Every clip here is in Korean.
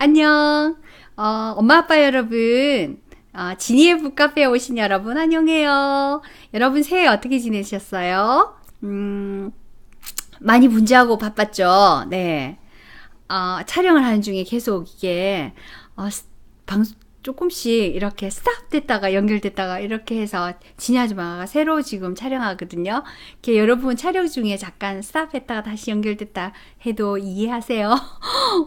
안녕. 엄마 아빠 여러분, 지니의 북카페에 오신 여러분 안녕해요. 여러분 새해 어떻게 지내셨어요? 많이 분주하고 바빴죠? 네. 촬영을 하는 중에 계속 이게 방 조금씩 이렇게 스탑 됐다가 연결됐다가 이렇게 해서 진이 아줌마가 새로 지금 촬영하거든요. 이렇게 여러분 촬영 중에 잠깐 스탑했다가 다시 연결됐다 해도 이해하세요.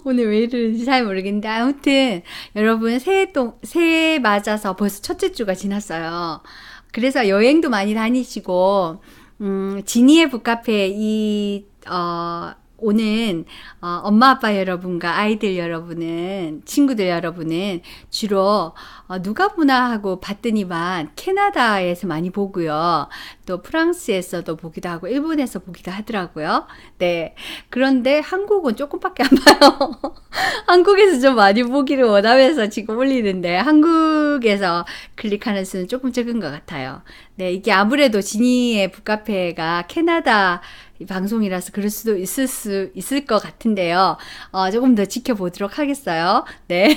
오늘 왜 이러는지 잘 모르겠는데 아무튼 여러분 새해 맞아서 벌써 첫째 주가 지났어요. 그래서 여행도 많이 다니시고 지니의 북카페 오는 엄마 아빠 여러분과 아이들 여러분은 친구들 여러분은 주로 누가 보나 하고 봤더니만 캐나다에서 많이 보고요. 또 프랑스에서도 보기도 하고 일본에서 보기도 하더라고요. 네. 그런데 한국은 조금밖에 안 봐요. 한국에서 좀 많이 보기를 원하면서 지금 올리는데 한국에서 클릭하는 수는 조금 적은 것 같아요. 네. 이게 아무래도 지니의 북카페가 캐나다 방송이라서 그럴 수도 있을 것 같은데요. 조금 더 지켜보도록 하겠어요. 네.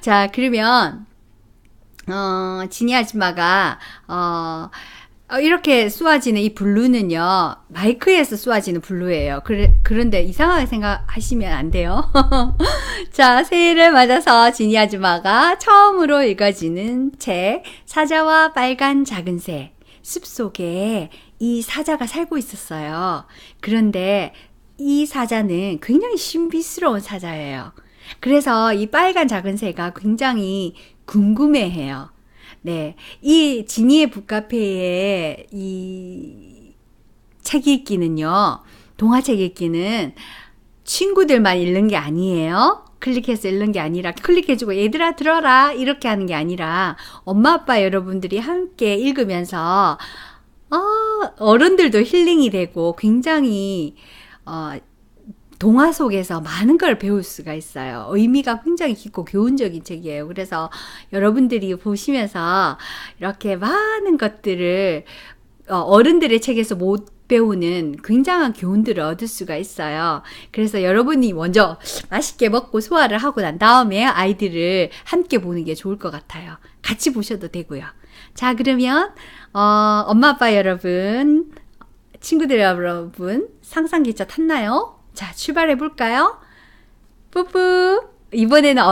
자, 그러면, 지니 아줌마가, 이렇게 쏘아지는 이 블루는요, 마이크에서 쏘아지는 블루예요. 그런데 이상하게 생각하시면 안 돼요. 자, 새해를 맞아서 지니 아줌마가 처음으로 읽어지는 책, 사자와 빨간 작은 새. 숲속에 이 사자가 살고 있었어요. 그런데 이 사자는 굉장히 신비스러운 사자예요. 그래서 이 빨간 작은 새가 굉장히 궁금해해요. 네, 이 지니의 북카페의 이 책 읽기는요, 동화책 읽기는 친구들만 읽는 게 아니에요. 클릭해서 읽는 게 아니라 클릭해주고 얘들아 들어라 이렇게 하는 게 아니라 엄마 아빠 여러분들이 함께 읽으면서 어른들도 힐링이 되고 굉장히 동화 속에서 많은 걸 배울 수가 있어요. 의미가 굉장히 깊고 교훈적인 책이에요. 그래서 여러분들이 보시면서 이렇게 많은 것들을 어른들의 책에서 못 배우는 굉장한 교훈들을 얻을 수가 있어요. 그래서 여러분이 먼저 맛있게 먹고 소화를 하고 난 다음에 아이들을 함께 보는 게 좋을 것 같아요. 같이 보셔도 되고요. 자, 그러면 엄마 아빠 여러분, 친구들 여러분 상상기차 탔나요? 자, 출발해 볼까요? 뿌뿌. 이번에는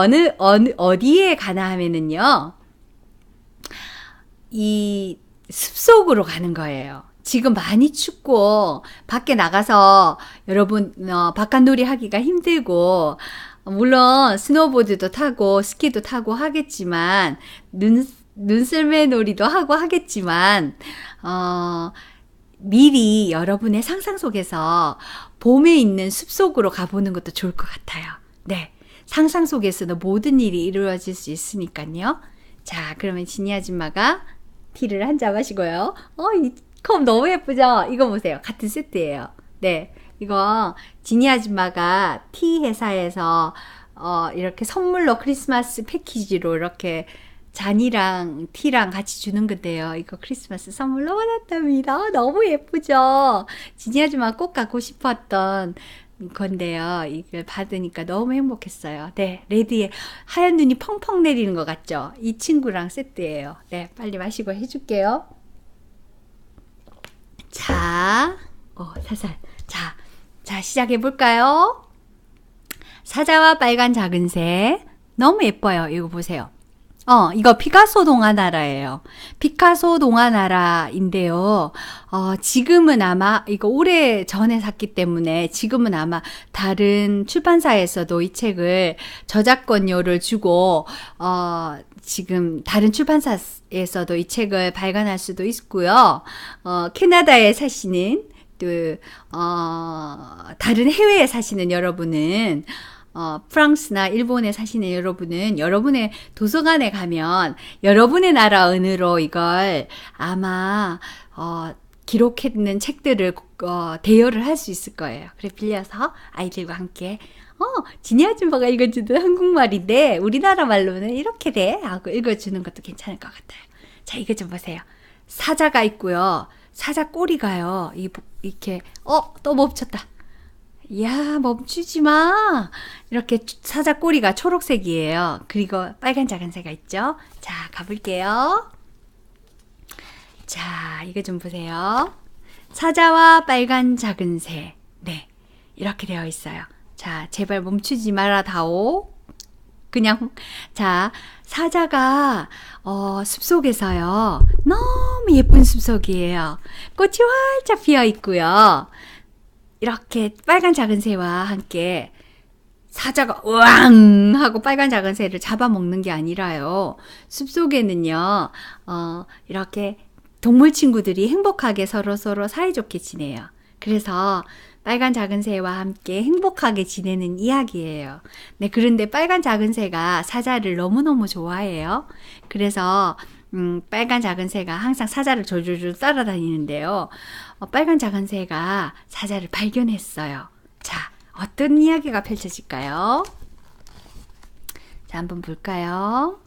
어디에 가나 하면은요, 이 숲속으로 가는 거예요. 지금 많이 춥고 밖에 나가서 여러분 바깥놀이 하기가 힘들고 물론 스노보드도 타고 스키도 타고 하겠지만 눈썰매 놀이도 하고 하겠지만 미리 여러분의 상상 속에서 봄에 있는 숲속으로 가보는 것도 좋을 것 같아요. 네, 상상 속에서는 모든 일이 이루어질 수 있으니까요. 자, 그러면 지니 아줌마가 티를 한 잔 마시고요. 이 컵 너무 예쁘죠? 이거 보세요. 같은 세트예요. 네, 이거 지니 아줌마가 티 회사에서 이렇게 선물로 크리스마스 패키지로 이렇게 잔이랑 티랑 같이 주는 건데요. 이거 크리스마스 선물로 받았답니다. 너무 예쁘죠? 지니 아줌마 꼭 갖고 싶었던 건데요. 이걸 받으니까 너무 행복했어요. 네, 레드에 하얀 눈이 펑펑 내리는 것 같죠? 이 친구랑 세트예요. 네, 빨리 마시고 해줄게요. 자, 살살. 자, 시작해 볼까요? 사자와 빨간 작은 새. 너무 예뻐요. 이거 보세요. 이거 피카소 동화나라예요. 피카소 동화나라인데요. 지금은 아마, 이거 오래 전에 샀기 때문에 지금은 아마 다른 출판사에서도 이 책을 저작권료를 주고, 지금 다른 출판사에서도 이 책을 발간할 수도 있고요. 캐나다에 사시는, 또, 다른 해외에 사시는 여러분은, 프랑스나 일본에 사시는 여러분은 여러분의 도서관에 가면 여러분의 나라 언어로 이걸 아마 기록했는 책들을 대여를 할 수 있을 거예요. 그래 빌려서 아이들과 함께 지니 아줌마가 읽어주던 한국말인데 우리나라 말로는 이렇게 돼 하고 읽어주는 것도 괜찮을 것 같아요. 자, 이거 좀 보세요. 사자가 있고요. 사자 꼬리가요. 이렇게 또 멈췄다. 야, 멈추지 마. 이렇게 사자 꼬리가 초록색이에요. 그리고 빨간 작은 새가 있죠. 자, 가볼게요. 자, 이거 좀 보세요. 사자와 빨간 작은 새. 네, 이렇게 되어 있어요. 자, 제발 멈추지 마라 다오. 그냥 자, 사자가 숲속에서요. 너무 예쁜 숲속이에요. 꽃이 활짝 피어 있고요. 이렇게 빨간 작은 새와 함께 사자가 으앙 하고 빨간 작은 새를 잡아먹는 게 아니라요. 숲속에는요. 이렇게 동물 친구들이 행복하게 서로서로 사이좋게 지내요. 그래서 빨간 작은 새와 함께 행복하게 지내는 이야기예요. 네, 그런데 빨간 작은 새가 사자를 너무너무 좋아해요. 그래서 빨간 작은 새가 항상 사자를 졸졸졸 따라다니는데요. 빨간 작은 새가 사자를 발견했어요. 자, 어떤 이야기가 펼쳐질까요? 자, 한번 볼까요?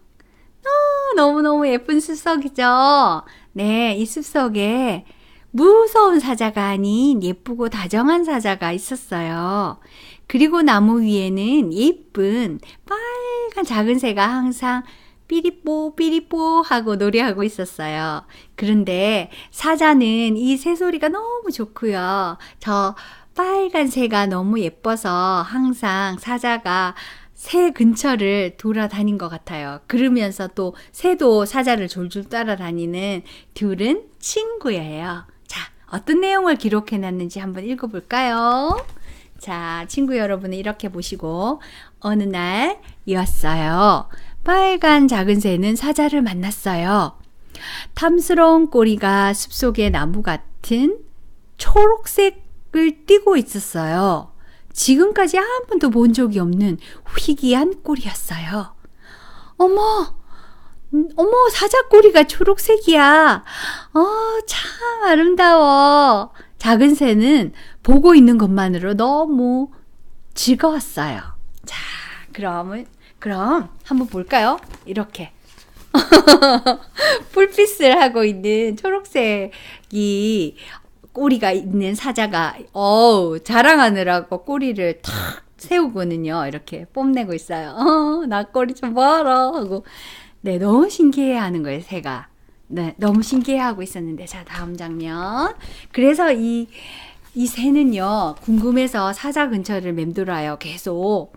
너무너무 예쁜 숲속이죠? 네, 이 숲속에 무서운 사자가 아닌 예쁘고 다정한 사자가 있었어요. 그리고 나무 위에는 예쁜 빨간 작은 새가 항상 삐리뽀 삐리뽀 하고 노래하고 있었어요. 그런데 사자는 이 새소리가 너무 좋고요. 저 빨간 새가 너무 예뻐서 항상 사자가 새 근처를 돌아다닌 것 같아요. 그러면서 또 새도 사자를 졸졸 따라다니는 둘은 친구예요. 자, 어떤 내용을 기록해 놨는지 한번 읽어볼까요? 자, 친구 여러분은 이렇게 보시고 어느 날이었어요. 빨간 작은 새는 사자를 만났어요. 탐스러운 꼬리가 숲속의 나무 같은 초록색을 띠고 있었어요. 지금까지 한 번도 본 적이 없는 희귀한 꼬리였어요. 어머, 사자 꼬리가 초록색이야. 참 아름다워. 작은 새는 보고 있는 것만으로 너무 즐거웠어요. 자, 그럼 한번 볼까요? 이렇게. 뿔빛을 하고 있는 초록색이 꼬리가 있는 사자가 자랑하느라고 꼬리를 탁 세우고는요. 이렇게 뽐내고 있어요. 나 꼬리 좀 봐라 하고. 네, 너무 신기해하는 거예요, 새가. 네, 너무 신기해하고 있었는데. 자, 다음 장면. 그래서 이 새는요. 궁금해서 사자 근처를 맴돌아요. 계속.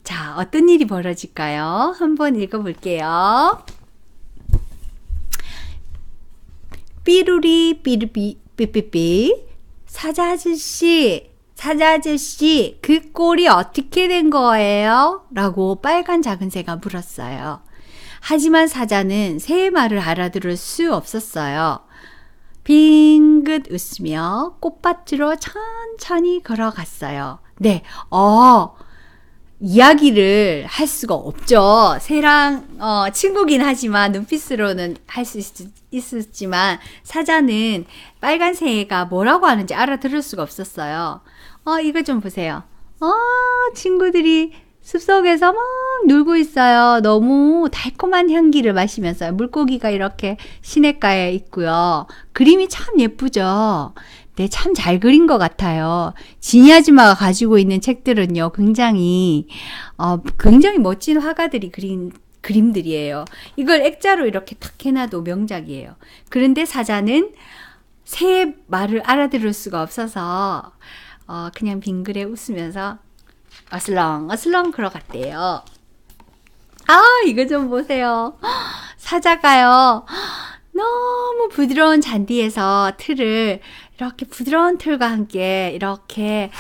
자, 어떤 일이 벌어질까요? 한번 읽어볼게요. 삐루리 삐루비 삐삐삐 사자 아저씨 그 꼴이 어떻게 된 거예요? 라고 빨간 작은 새가 물었어요. 하지만 사자는 새의 말을 알아들을 수 없었어요. 빙긋 웃으며 꽃밭으로 천천히 걸어갔어요. 네, 이야기를 할 수가 없죠. 새랑 친구긴 하지만 눈빛으로는 할 수 있었지만 사자는 빨간 새가 뭐라고 하는지 알아들을 수가 없었어요. 이거 좀 보세요. 친구들이 숲속에서 막 놀고 있어요. 너무 달콤한 향기를 마시면서 물고기가 이렇게 시냇가에 있고요. 그림이 참 예쁘죠. 네, 참 잘 그린 것 같아요. 지니 아줌마가 가지고 있는 책들은요, 굉장히 멋진 화가들이 그린 그림들이에요. 이걸 액자로 이렇게 탁 해놔도 명작이에요. 그런데 사자는 새의 말을 알아들을 수가 없어서 그냥 빙그레 웃으면서 어슬렁 걸어갔대요. 이거 좀 보세요. 사자가요, 너무 부드러운 잔디에서 이렇게 부드러운 틀과 함께 이렇게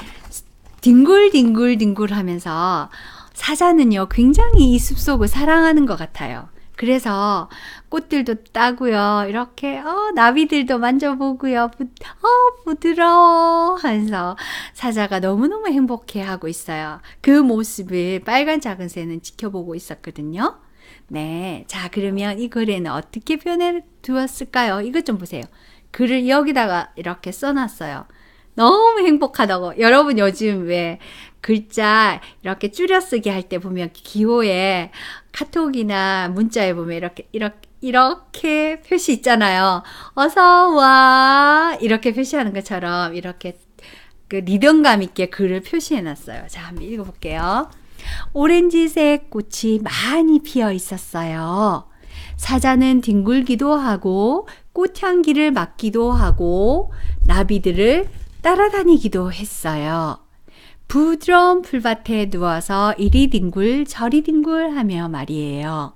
뒹굴 하면서 사자는요, 굉장히 이 숲속을 사랑하는 것 같아요. 그래서 꽃들도 따고요, 이렇게 나비들도 만져보고요, 부드러워 하면서 사자가 너무너무 행복해하고 있어요. 그 모습을 빨간 작은 새는 지켜보고 있었거든요. 네, 자, 그러면 이 글에는 어떻게 표현해 두었을까요? 이것 좀 보세요. 글을 여기다가 이렇게 써놨어요. 너무 행복하다고. 여러분 요즘 왜 글자 이렇게 줄여쓰기 할 때 보면 기호에 카톡이나 문자에 보면 이렇게 표시 있잖아요. 어서 와 이렇게 표시하는 것처럼 이렇게 그 리듬감 있게 글을 표시해 놨어요. 자, 한번 읽어볼게요. 오렌지색 꽃이 많이 피어 있었어요. 사자는 뒹굴기도 하고 꽃향기를 맡기도 하고 나비들을 따라다니기도 했어요. 부드러운 풀밭에 누워서 이리 뒹굴 저리 뒹굴 하며 말이에요.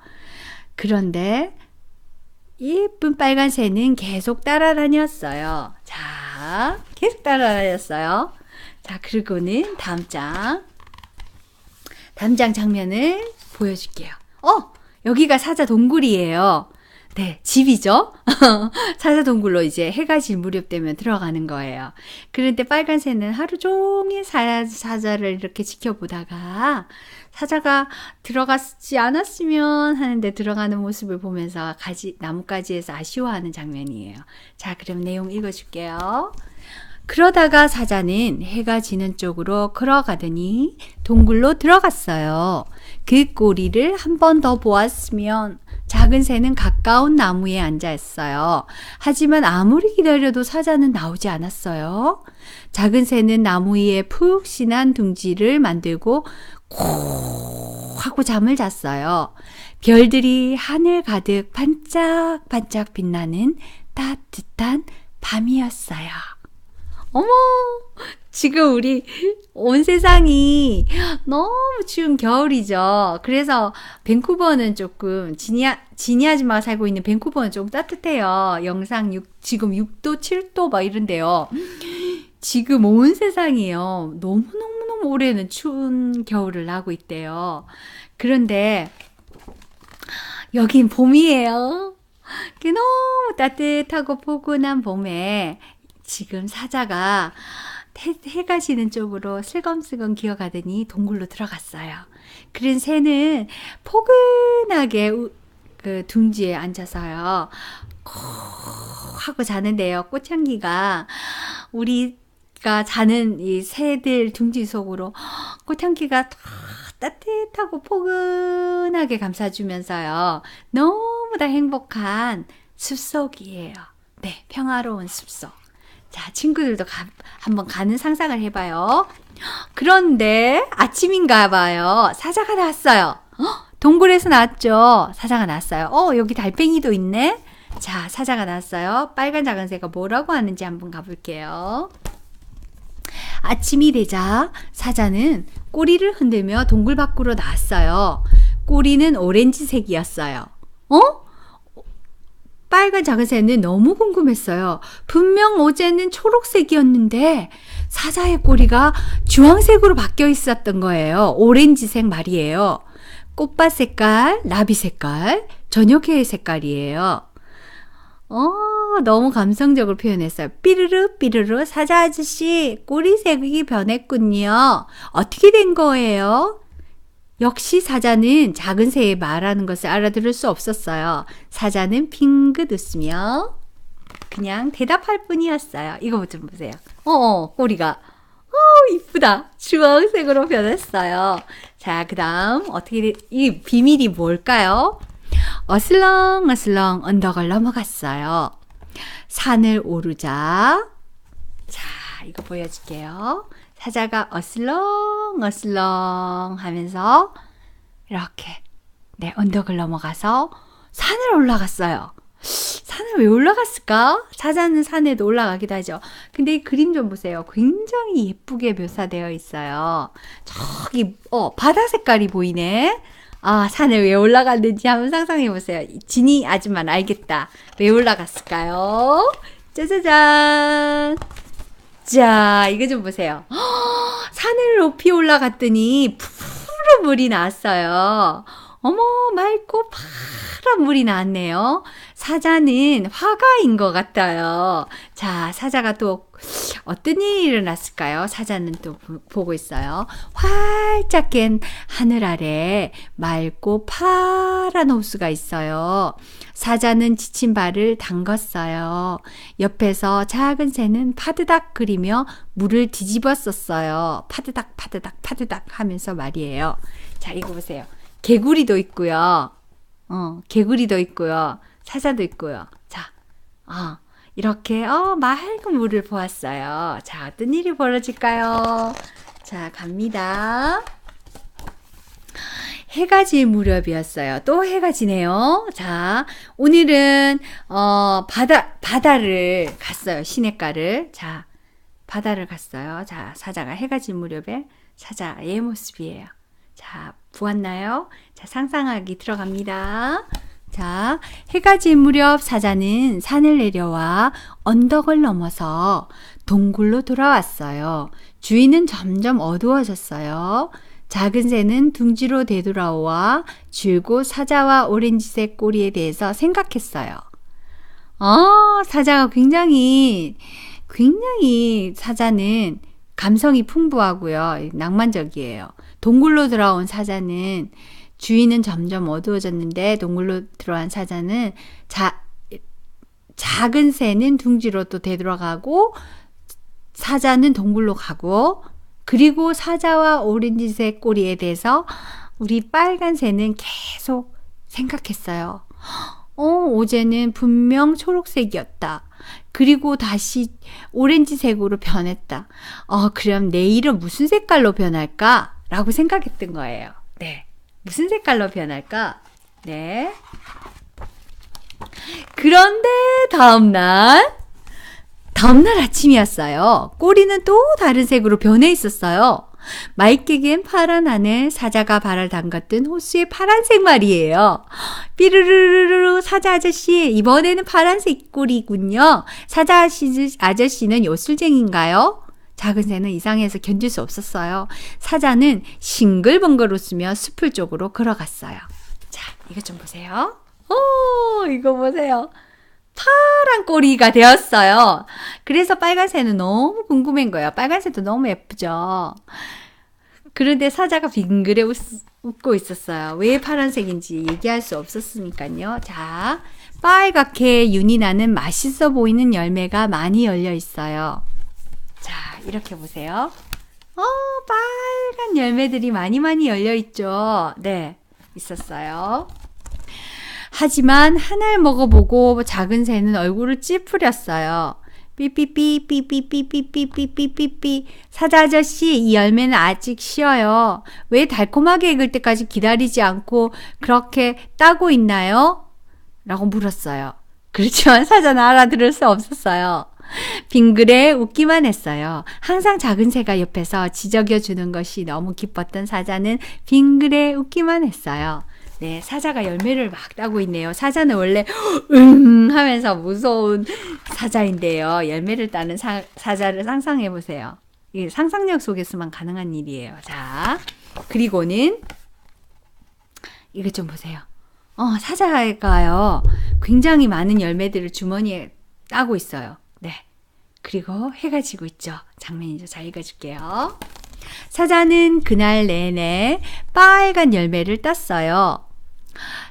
그런데 예쁜 빨간 새는 계속 따라다녔어요. 자, 계속 따라다녔어요. 자, 그리고는 다음 장 장면을 보여줄게요. 여기가 사자 동굴이에요. 네, 집이죠? 사자 동굴로 이제 해가 질 무렵 되면 들어가는 거예요. 그런데 빨간 새는 하루 종일 사자를 이렇게 지켜보다가 사자가 들어가지 않았으면 하는데 들어가는 모습을 보면서 나뭇가지에서 아쉬워하는 장면이에요. 자, 그럼 내용 읽어줄게요. 그러다가 사자는 해가 지는 쪽으로 걸어가더니 동굴로 들어갔어요. 그 꼬리를 한 번 더 보았으면 작은 새는 가까운 나무에 앉아 있어요. 하지만 아무리 기다려도 사자는 나오지 않았어요. 작은 새는 나무 위에 푹신한 둥지를 만들고 콕 하고 잠을 잤어요. 별들이 하늘 가득 반짝반짝 빛나는 따뜻한 밤이었어요. 어머, 지금 우리 온 세상이 너무 추운 겨울이죠. 그래서 밴쿠버는 조금 지니 아줌마가 살고 있는 밴쿠버는 좀 따뜻해요. 지금 6도, 7도 막 이런데요. 지금 온 세상이요. 너무너무너무 올해는 추운 겨울을 나고 있대요. 그런데 여긴 봄이에요. 너무 따뜻하고 포근한 봄에 지금 사자가 해가 지는 쪽으로 슬금슬금 기어가더니 동굴로 들어갔어요. 그런 새는 포근하게 그 둥지에 앉아서요. 콕 하고 자는데요. 꽃향기가 우리가 자는 이 새들 둥지 속으로 꽃향기가 따뜻하고 포근하게 감싸주면서요. 너무나 행복한 숲속이에요. 네, 평화로운 숲속. 자, 친구들도 한번 가는 상상을 해봐요. 그런데 아침인가 봐요. 사자가 나왔어요. 동굴에서 나왔죠. 사자가 나왔어요. 여기 달팽이도 있네. 자, 사자가 나왔어요. 빨간 작은 새가 뭐라고 하는지 한번 가볼게요. 아침이 되자 사자는 꼬리를 흔들며 동굴 밖으로 나왔어요. 꼬리는 오렌지색이었어요. 빨간 작은 새는 너무 궁금했어요. 분명 어제는 초록색이었는데 사자의 꼬리가 주황색으로 바뀌어 있었던 거예요. 오렌지색 말이에요. 꽃밭 색깔, 나비 색깔, 저녁의 색깔이에요. 너무 감성적으로 표현했어요. 삐르르 삐르르 사자 아저씨 꼬리색이 변했군요. 어떻게 된 거예요? 역시 사자는 작은 새의 말하는 것을 알아들을 수 없었어요. 사자는 빙긋 웃으며 그냥 대답할 뿐이었어요. 이거 좀 보세요. 꼬리가 이쁘다. 주황색으로 변했어요. 자, 그 다음 이 비밀이 뭘까요? 어슬렁어슬렁 언덕을 넘어갔어요. 산을 오르자 자, 이거 보여줄게요. 사자가 어슬렁어슬렁 하면서 이렇게 언덕을 넘어가서 산을 올라갔어요. 산을 왜 올라갔을까? 사자는 산에도 올라가기도 하죠. 근데 이 그림 좀 보세요. 굉장히 예쁘게 묘사되어 있어요. 저기 바다 색깔이 보이네. 산을 왜 올라갔는지 한번 상상해 보세요. 지니 아줌마는 알겠다. 왜 올라갔을까요? 짜자잔. 자, 이거 좀 보세요. 산을 높이 올라갔더니 푸른 물이 나왔어요. 어머, 맑고 파란 물이 나왔네요. 사자는 화가인 것 같아요. 자, 사자가 또 어떤 일이 일어났을까요? 사자는 또 보고 있어요. 활짝 깬 하늘 아래 맑고 파란 호수가 있어요. 사자는 지친 발을 담갔어요. 옆에서 작은 새는 파드닥 거리며 물을 뒤집었었어요. 파드닥 파드닥 파드닥 하면서 말이에요. 자, 이거 보세요. 개구리도 있고요. 개구리도 있고요. 사자도 있고요. 자, 이렇게 맑은 물을 보았어요. 자, 어떤 일이 벌어질까요? 자, 갑니다. 해가 질 무렵이었어요. 또 해가 지네요. 자, 오늘은 바다를 갔어요. 시냇가를. 자, 바다를 갔어요. 자, 사자가 해가 질 무렵에 사자의 모습이에요. 자, 보았나요? 자, 상상하기 들어갑니다. 자, 해가 질 무렵 사자는 산을 내려와 언덕을 넘어서 동굴로 돌아왔어요. 주위는 점점 어두워졌어요. 작은 새는 둥지로 되돌아와 줄곧 사자와 오렌지색 꼬리에 대해서 생각했어요. 사자가 굉장히 사자는 감성이 풍부하고요. 낭만적이에요. 동굴로 돌아온 사자는 주위는 점점 어두워졌는데 동굴로 들어간 사자는 작은 새는 둥지로 또 되돌아가고 사자는 동굴로 가고 그리고 사자와 오렌지색 꼬리에 대해서 우리 빨간 새는 계속 생각했어요. 어제는 분명 초록색이었다. 그리고 다시 오렌지색으로 변했다. 그럼 내일은 무슨 색깔로 변할까? 라고 생각했던 거예요. 네. 무슨 색깔로 변할까? 네. 그런데 다음날 아침이었어요. 꼬리는 또 다른 색으로 변해 있었어요. 맑게 갠 파란 하늘, 사자가 발을 담갔던 호수의 파란색 말이에요. 삐르르르르 사자 아저씨, 이번에는 파란색 꼬리군요. 사자 아저씨는 요술쟁인가요? 작은 새는 이상해서 견딜 수 없었어요. 사자는 싱글벙글 웃으며 숲을 쪽으로 걸어갔어요. 자, 이거 좀 보세요. 이거 보세요. 파란 꼬리가 되었어요. 그래서 빨간새는 너무 궁금한 거예요. 빨간새도 너무 예쁘죠. 그런데 사자가 빙그레 웃고 있었어요. 왜 파란색인지 얘기할 수 없었으니까요. 자, 빨갛게 윤이 나는 맛있어 보이는 열매가 많이 열려 있어요. 자, 이렇게 보세요. 빨간 열매들이 많이 열려 있죠. 네, 있었어요. 하지만 하나를 먹어보고 작은 새는 얼굴을 찌푸렸어요. 삐삐삐 삐삐삐삐삐삐삐삐삐 사자 아저씨, 이 열매는 아직 쉬어요. 왜 달콤하게 익을 때까지 기다리지 않고 그렇게 따고 있나요? 라고 물었어요. 그렇지만 사자는 알아들을 수 없었어요. 빙그레 웃기만 했어요. 항상 작은 새가 옆에서 지적여 주는 것이 너무 기뻤던 사자는 빙그레 웃기만 했어요. 네, 사자가 열매를 막 따고 있네요. 사자는 원래 하면서 무서운 사자인데요. 열매를 따는 사자를 상상해 보세요. 이게 상상력 속에서만 가능한 일이에요. 자, 그리고는 이거 좀 보세요. 사자가요, 굉장히 많은 열매들을 주머니에 따고 있어요. 네, 그리고 해가 지고 있죠. 장면이죠. 자, 읽어줄게요. 사자는 그날 내내 빨간 열매를 땄어요.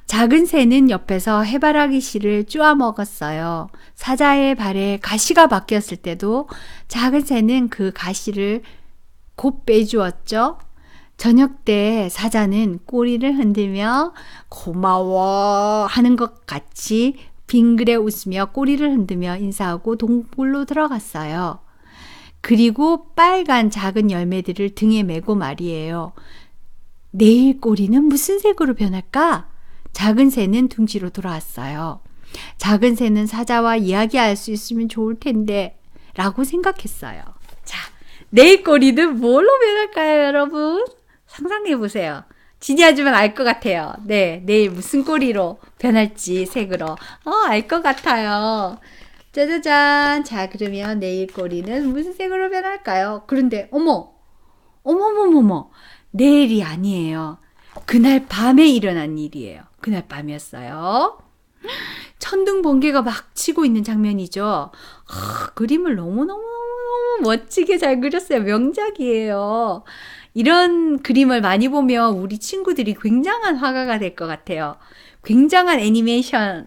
작은 새는 옆에서 해바라기 씨를 쪼아 먹었어요. 사자의 발에 가시가 박혔을 때도 작은 새는 그 가시를 곧 빼주었죠. 저녁 때 사자는 꼬리를 흔들며 고마워 하는 것 같이 빙그레 웃으며 꼬리를 흔들며 인사하고 동굴로 들어갔어요. 그리고 빨간 작은 열매들을 등에 메고 말이에요. 내일 꼬리는 무슨 색으로 변할까? 작은 새는 둥지로 돌아왔어요. 작은 새는 사자와 이야기할 수 있으면 좋을 텐데 라고 생각했어요. 자, 내일 꼬리는 뭘로 변할까요, 여러분? 상상해 보세요. 지니아주면 알 것 같아요. 네, 내일 무슨 꼬리로 변할지 색으로. 알 것 같아요. 짜자잔. 자, 그러면 내일 꼬리는 무슨 색으로 변할까요? 그런데 어머머머머, 내일이 아니에요. 그날 밤에 일어난 일이에요. 그날 밤이었어요. 천둥 번개가 막 치고 있는 장면이죠. 그림을 너무너무 멋지게 잘 그렸어요. 명작이에요. 이런 그림을 많이 보면 우리 친구들이 굉장한 화가가 될 것 같아요. 굉장한 애니메이션을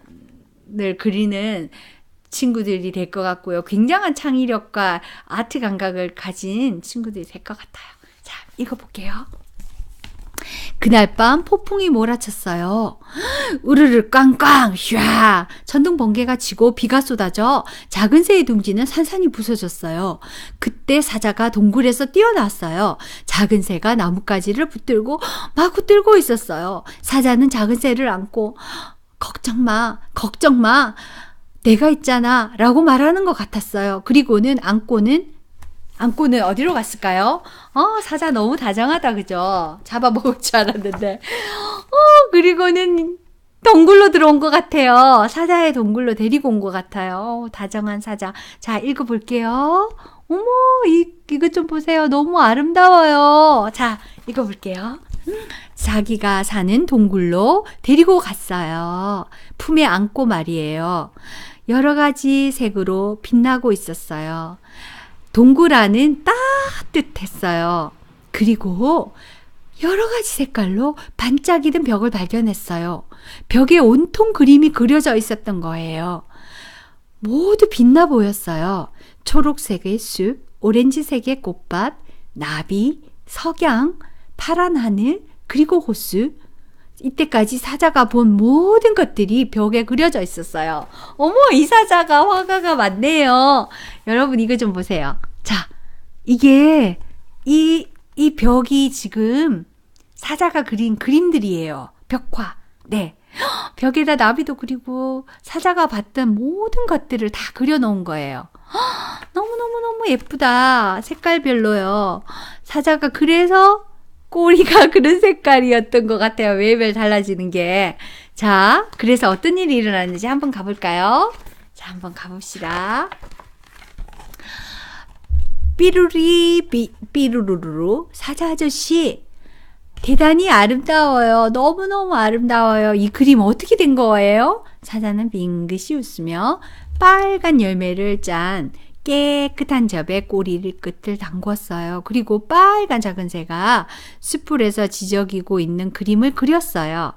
그리는 친구들이 될 것 같고요. 굉장한 창의력과 아트 감각을 가진 친구들이 될 것 같아요. 자, 읽어볼게요. 그날 밤 폭풍이 몰아쳤어요. 우르르 꽝꽝 휘아 천둥 번개가 치고 비가 쏟아져 작은 새의 둥지는 산산이 부서졌어요. 그때 사자가 동굴에서 뛰어났어요. 작은 새가 나뭇가지를 붙들고 마구 들고 있었어요. 사자는 작은 새를 안고 걱정 마, 걱정 마, 내가 있잖아 라고 말하는 것 같았어요. 그리고는 안고는 어디로 갔을까요? 사자 너무 다정하다, 그죠? 잡아먹을 줄 알았는데. 그리고는 동굴로 들어온 것 같아요. 사자의 동굴로 데리고 온 것 같아요. 다정한 사자. 자, 읽어볼게요. 어머, 이거 좀 보세요. 너무 아름다워요. 자, 읽어볼게요. 자기가 사는 동굴로 데리고 갔어요. 품에 안고 말이에요. 여러 가지 색으로 빛나고 있었어요. 동굴 안은 따뜻했어요. 그리고 여러 가지 색깔로 반짝이는 벽을 발견했어요. 벽에 온통 그림이 그려져 있었던 거예요. 모두 빛나 보였어요. 초록색의 숲, 오렌지색의 꽃밭, 나비, 석양, 파란 하늘, 그리고 호수. 이때까지 사자가 본 모든 것들이 벽에 그려져 있었어요. 어머, 이 사자가 화가가 많네요. 여러분 이거 좀 보세요. 자, 이게 이 벽이 지금 사자가 그린 그림들이에요. 벽화. 네. 벽에다 나비도 그리고 사자가 봤던 모든 것들을 다 그려놓은 거예요. 너무너무너무 예쁘다. 색깔별로요. 사자가 그래서 꼬리가 그런 색깔이었던 것 같아요. 매일매일 달라지는 게. 자, 그래서 어떤 일이 일어났는지 한번 가볼까요? 자, 한번 가봅시다. 삐루루루 사자 아저씨 대단히 아름다워요. 너무너무 아름다워요. 이 그림 어떻게 된 거예요? 사자는 빙긋이 웃으며 빨간 열매를 짠 깨끗한 접에 꼬리 끝을 담궜어요. 그리고 빨간 작은 새가 숯불에서 지저귀고 있는 그림을 그렸어요.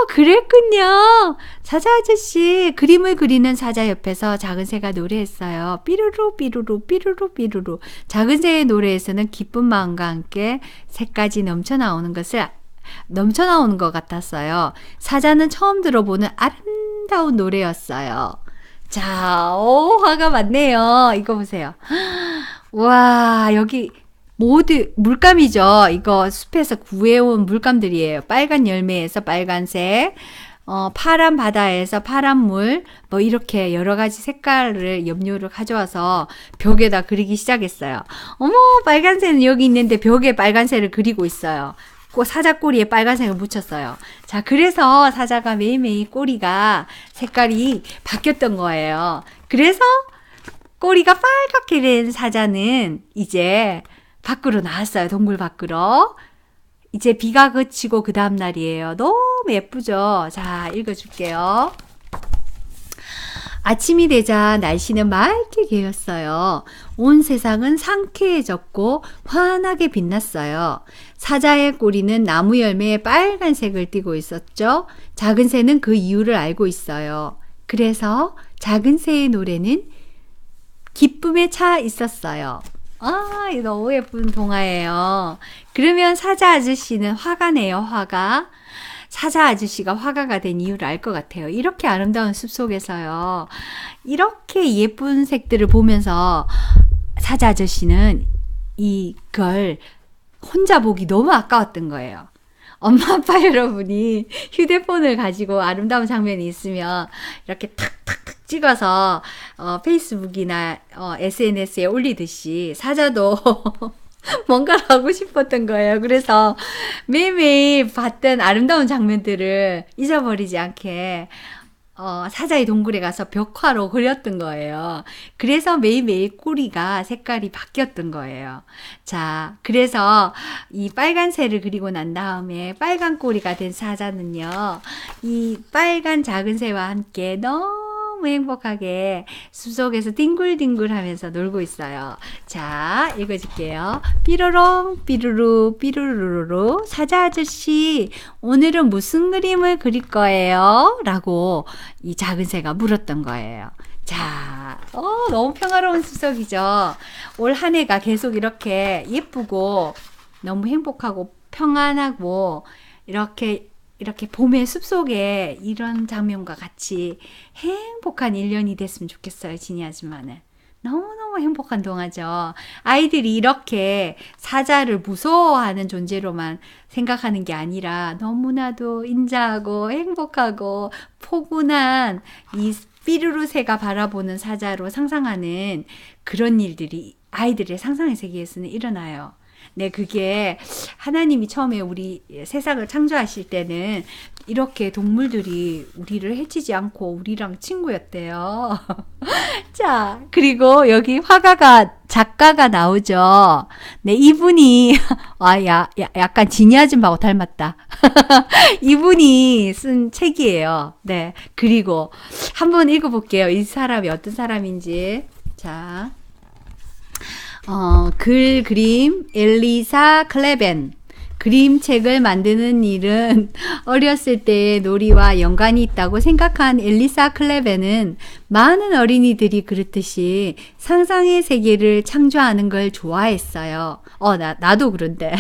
그랬군요. 사자 아저씨, 그림을 그리는 사자 옆에서 작은 새가 노래했어요. 삐루루 삐루루 삐루루 삐루루. 작은 새의 노래에서는 기쁜 마음과 함께 새까지 넘쳐나오는 것 같았어요. 사자는 처음 들어보는 아름다운 노래였어요. 자, 화가 많네요. 이거 보세요. 와, 여기 모두 물감이죠. 이거 숲에서 구해온 물감들이에요. 빨간 열매에서 빨간색, 파란 바다에서 파란 물, 뭐 이렇게 여러 가지 색깔을 염료를 가져와서 벽에다 그리기 시작했어요. 어머, 빨간색은 여기 있는데 벽에 빨간색을 그리고 있어요. 사자 꼬리에 빨간색을 묻혔어요. 자, 그래서 사자가 매일매일 꼬리가 색깔이 바뀌었던 거예요. 그래서 꼬리가 빨갛게 된 사자는 이제 밖으로 나왔어요. 동굴 밖으로. 이제 비가 그치고 그 다음 날이에요. 너무 예쁘죠? 자, 읽어줄게요. 아침이 되자 날씨는 맑게 개었어요. 온 세상은 상쾌해졌고 환하게 빛났어요. 사자의 꼬리는 나무 열매에 빨간색을 띠고 있었죠. 작은 새는 그 이유를 알고 있어요. 그래서 작은 새의 노래는 기쁨에 차 있었어요. 이거 너무 예쁜 동화예요. 그러면 사자 아저씨는 화가네요, 화가. 사자 아저씨가 화가가 된 이유를 알 것 같아요. 이렇게 아름다운 숲속에서요. 이렇게 예쁜 색들을 보면서 사자 아저씨는 이걸 혼자 보기 너무 아까웠던 거예요. 엄마, 아빠 여러분이 휴대폰을 가지고 아름다운 장면이 있으면 이렇게 탁탁탁 찍어서 페이스북이나 SNS에 올리듯이 사자도 뭔가를 하고 싶었던 거예요. 그래서 매일매일 봤던 아름다운 장면들을 잊어버리지 않게 사자의 동굴에 가서 벽화로 그렸던 거예요. 그래서 매일매일 꼬리가 색깔이 바뀌었던 거예요. 자, 그래서 이 빨간 새를 그리고 난 다음에 빨간 꼬리가 된 사자는요, 이 빨간 작은 새와 함께 너무 행복하게 숲속에서 뒹굴뒹굴 하면서 놀고 있어요. 자, 읽어줄게요. 삐로롱 삐루루 삐루루루 사자 아저씨, 오늘은 무슨 그림을 그릴 거예요? 라고 이 작은 새가 물었던 거예요. 자, 너무 평화로운 숲속이죠. 올 한 해가 계속 이렇게 예쁘고 너무 행복하고 평안하고 이렇게 봄의 숲속에 이런 장면과 같이 행복한 1년이 됐으면 좋겠어요. 지니 아줌마는. 너무너무 행복한 동화죠. 아이들이 이렇게 사자를 무서워하는 존재로만 생각하는 게 아니라 너무나도 인자하고 행복하고 포근한 이 삐루루새가 바라보는 사자로 상상하는 그런 일들이 아이들의 상상의 세계에서는 일어나요. 네, 그게 하나님이 처음에 우리 세상을 창조하실 때는 이렇게 동물들이 우리를 해치지 않고 우리랑 친구였대요. 자, 그리고 여기 작가가 나오죠. 네, 이분이, 약간 지니 아줌마하고 닮았다. 이분이 쓴 책이에요. 네, 그리고 한번 읽어볼게요. 이 사람이 어떤 사람인지. 자. 그림 엘리사 클레벤. 그림책을 만드는 일은 어렸을 때의 놀이와 연관이 있다고 생각한 엘리사 클레벤은 많은 어린이들이 그렇듯이 상상의 세계를 창조하는 걸 좋아했어요. 나도 그런데.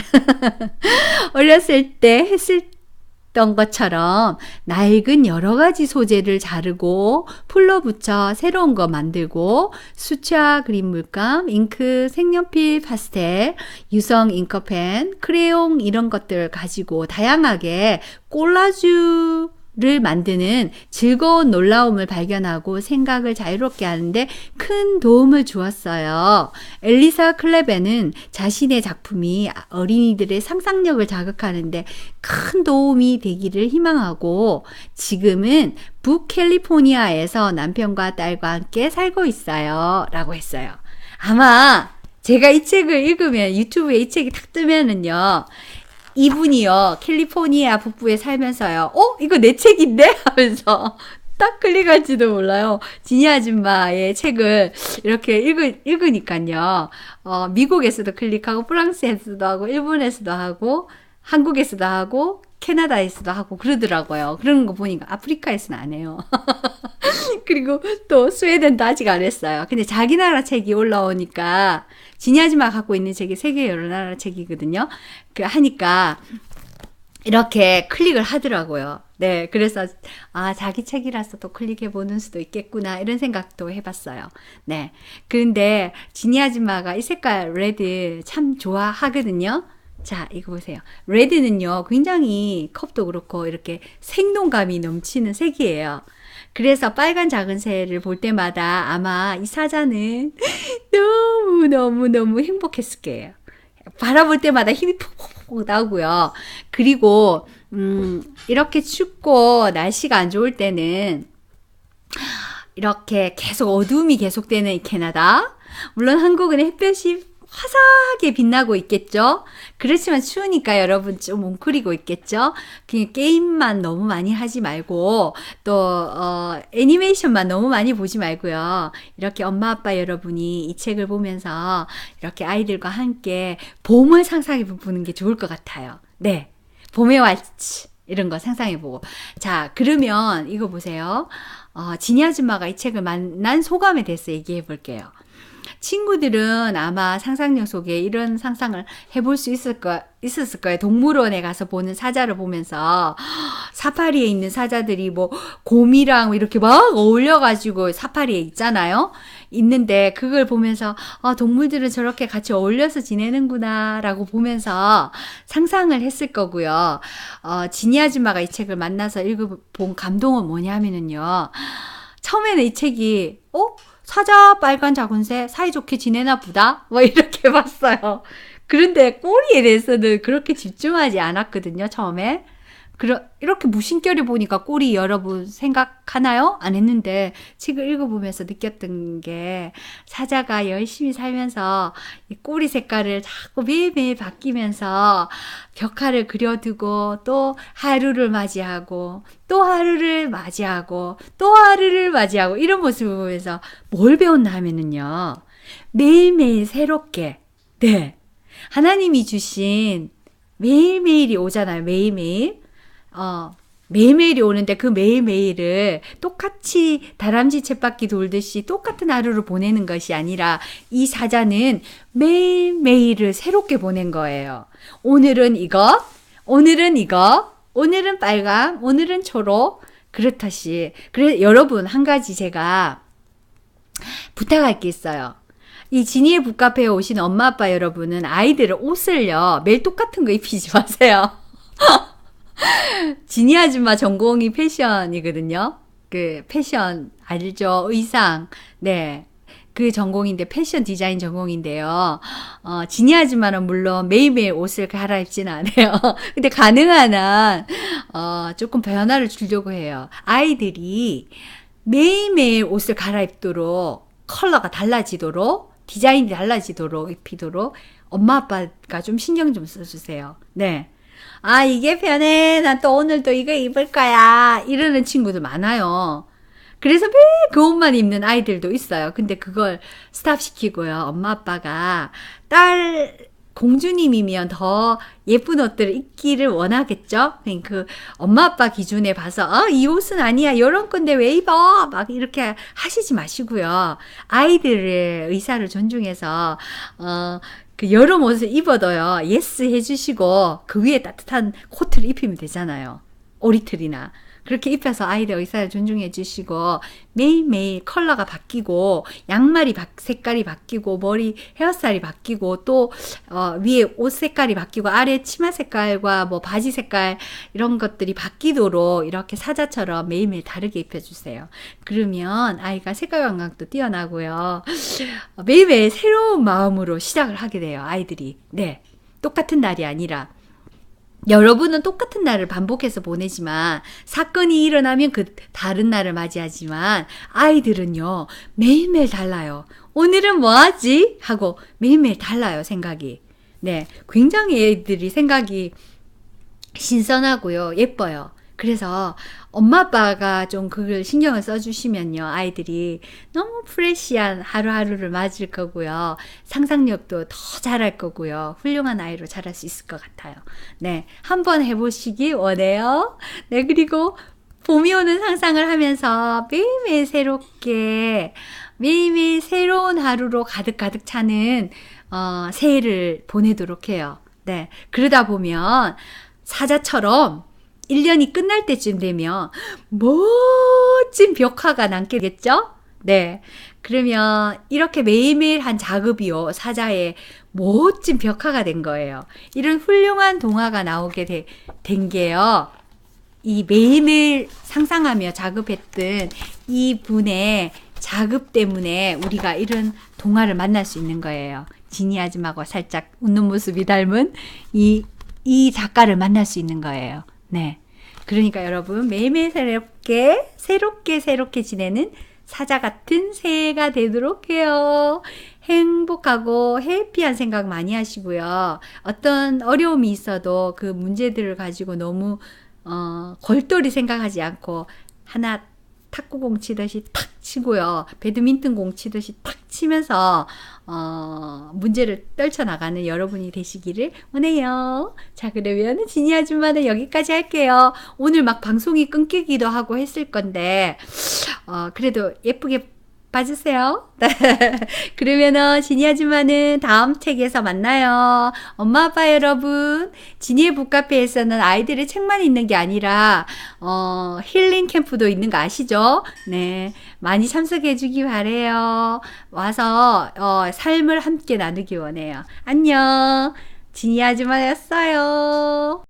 어렸을 때 했던 것처럼 낡은 여러 가지 소재를 자르고 풀로 붙여 새로운 거 만들고 수채화 그림 물감, 잉크, 색연필, 파스텔, 유성 잉커펜, 크레용 이런 것들 가지고 다양하게 콜라주를 만드는 즐거운 놀라움을 발견하고 생각을 자유롭게 하는데 큰 도움을 주었어요. 엘리사 클레벤은 자신의 작품이 어린이들의 상상력을 자극하는데 큰 도움이 되기를 희망하고 지금은 북캘리포니아에서 남편과 딸과 함께 살고 있어요. 라고 했어요. 아마 제가 이 책을 읽으면 유튜브에 이 책이 탁 뜨면은요. 이분이요, 캘리포니아 북부에 살면서요, 이거 내 책인데? 하면서 딱 클릭할지도 몰라요. 지니 아줌마의 책을 이렇게 읽으니까요, 미국에서도 클릭하고, 프랑스에서도 하고, 일본에서도 하고, 한국에서도 하고, 캐나다에서도 하고, 그러더라고요. 그런 거 보니까 아프리카에서는 안 해요. 그리고 또 스웨덴도 아직 안 했어요. 근데 자기 나라 책이 올라오니까, 지니 아줌마가 갖고 있는 책이 세계 여러 나라 책이거든요. 하니까 이렇게 클릭을 하더라고요. 네, 그래서 자기 책이라서 또 클릭해 보는 수도 있겠구나 이런 생각도 해봤어요. 네, 근데 지니 아줌마가 이 색깔 레드 참 좋아하거든요. 자, 이거 보세요. 레드는요, 굉장히 컵도 그렇고 이렇게 생동감이 넘치는 색이에요. 그래서 빨간 작은 새를 볼 때마다 아마 이 사자는 너무 행복했을 거예요. 바라볼 때마다 힘이 푹푹 나오고요. 그리고 이렇게 춥고 날씨가 안 좋을 때는 이렇게 계속 어두움이 계속되는 이 캐나다, 물론 한국은 햇볕이 화사하게 빛나고 있겠죠. 그렇지만 추우니까 여러분 좀 뭉클이고 있겠죠. 그냥 게임만 너무 많이 하지 말고 또 애니메이션만 너무 많이 보지 말고요. 이렇게 엄마 아빠 여러분이 이 책을 보면서 이렇게 아이들과 함께 봄을 상상해 보는 게 좋을 것 같아요. 네, 봄의 왈츠 이런 거 상상해 보고. 자, 그러면 이거 보세요. 지니 아줌마가 이 책을 만난 소감에 대해서 얘기해 볼게요. 친구들은 아마 상상력 속에 이런 상상을 해볼 수 있었을 거예요. 동물원에 가서 보는 사자를 보면서 사파리에 있는 사자들이 뭐 곰이랑 이렇게 막 어울려가지고 사파리에 있잖아요. 있는데 그걸 보면서 동물들은 저렇게 같이 어울려서 지내는구나 라고 보면서 상상을 했을 거고요. 지니 아줌마가 이 책을 만나서 읽어본 감동은 뭐냐면은요. 처음에는 이 책이 사자, 빨간 작은 새, 사이좋게 지내나 보다? 뭐 이렇게 봤어요. 그런데 꼬리에 대해서는 그렇게 집중하지 않았거든요, 처음에. 이렇게 무심결에 보니까 꼬리 여러분 생각하나요? 안 했는데 책을 읽어보면서 느꼈던 게 사자가 열심히 살면서 이 꼬리 색깔을 자꾸 매일매일 바뀌면서 벽화를 그려두고 또 하루를 맞이하고 또 하루를 맞이하고 또 하루를 맞이하고 이런 모습을 보면서 뭘 배웠나 하면은요. 매일매일 새롭게 네 하나님이 주신 매일매일이 오잖아요. 매일매일 매일매일이 오는데 그 매일매일을 똑같이 다람쥐 쳇바퀴 돌듯이 똑같은 하루를 보내는 것이 아니라 이 사자는 매일매일을 새롭게 보낸 거예요. 오늘은 이거, 오늘은 이거, 오늘은 빨강, 오늘은 초록. 그렇듯이. 그래서 여러분, 한 가지 제가 부탁할 게 있어요. 이 지니의 북카페에 오신 엄마 아빠 여러분은 아이들을 옷을요 매일 똑같은 거 입히지 마세요. 지니 아줌마 전공이 패션이거든요. 그 패션 알죠? 의상. 네. 그 전공인데 패션 디자인 전공인데요. 지니 아줌마는 물론 매일매일 옷을 갈아입지는 않아요. 근데 가능한 한 조금 변화를 주려고 해요. 아이들이 매일매일 옷을 갈아입도록 컬러가 달라지도록 디자인이 달라지도록 입히도록 엄마 아빠가 좀 신경 좀 써주세요. 네. 아, 이게 편해. 난 또 오늘 또 이거 입을 거야. 이러는 친구들 많아요. 그래서 매일 그 옷만 입는 아이들도 있어요. 근데 그걸 스탑시키고요. 엄마 아빠가 딸 공주님이면 더 예쁜 옷들을 입기를 원하겠죠? 그 엄마 아빠 기준에 봐서 이 옷은 아니야. 이런 건데 왜 입어? 막 이렇게 하시지 마시고요. 아이들의 의사를 존중해서 그 여름 옷을 입어도요. 예스 해주시고 그 위에 따뜻한 코트를 입히면 되잖아요. 오리틀이나. 그렇게 입혀서 아이들 의사를 존중해 주시고 매일매일 컬러가 바뀌고 양말이 색깔이 바뀌고 머리 헤어스타일이 바뀌고 또 위에 옷 색깔이 바뀌고 아래 치마 색깔과 뭐 바지 색깔 이런 것들이 바뀌도록 이렇게 사자처럼 매일매일 다르게 입혀주세요. 그러면 아이가 색깔 감각도 뛰어나고요. 매일매일 새로운 마음으로 시작을 하게 돼요. 아이들이. 네, 똑같은 날이 아니라 여러분은 똑같은 날을 반복해서 보내지만 사건이 일어나면 그 다른 날을 맞이하지만 아이들은요 매일매일 달라요. 오늘은 뭐 하지? 하고 매일매일 달라요. 생각이. 네, 굉장히 애들이 생각이 신선하고요 예뻐요. 그래서 엄마 아빠가 좀 그걸 신경을 써주시면요 아이들이 너무 프레시한 하루하루를 맞을 거고요 상상력도 더 잘할 거고요 훌륭한 아이로 자랄 수 있을 것 같아요. 네, 한번 해보시기 원해요. 네, 그리고 봄이 오는 상상을 하면서 매일매일 새롭게 매일매일 새로운 하루로 가득가득 차는 새해를 보내도록 해요. 네, 그러다 보면 사자처럼 1년이 끝날 때쯤 되면 멋진 벽화가 남겠죠? 네. 그러면 이렇게 매일매일 한 작업이요. 사자의 멋진 벽화가 된 거예요. 이런 훌륭한 동화가 나오게 된 게요. 이 매일매일 상상하며 작업했던 이 분의 작업 때문에 우리가 이런 동화를 만날 수 있는 거예요. 지니 아줌마가 살짝 웃는 모습이 닮은 이 작가를 만날 수 있는 거예요. 네. 그러니까 여러분 매일매일 새롭게 지내는 사자 같은 새해가 되도록 해요. 행복하고 해피한 생각 많이 하시고요. 어떤 어려움이 있어도 그 문제들을 가지고 너무 골똘히 생각하지 않고 하나 탁구공 치듯이 탁 치고요. 배드민턴 공 치듯이 탁 치면서 문제를 떨쳐나가는 여러분이 되시기를 원해요. 자, 그러면 지니 아줌마는 여기까지 할게요. 오늘 막 방송이 끊기기도 하고 했을 건데 그래도 예쁘게 봐주세요. 그러면은 지니 아줌마는 다음 책에서 만나요. 엄마 아빠 여러분, 지니의 북카페에서는 아이들의 책만 있는 게 아니라 힐링 캠프도 있는 거 아시죠? 네, 많이 참석해 주기 바래요. 와서 삶을 함께 나누기 원해요. 안녕, 지니 아줌마였어요.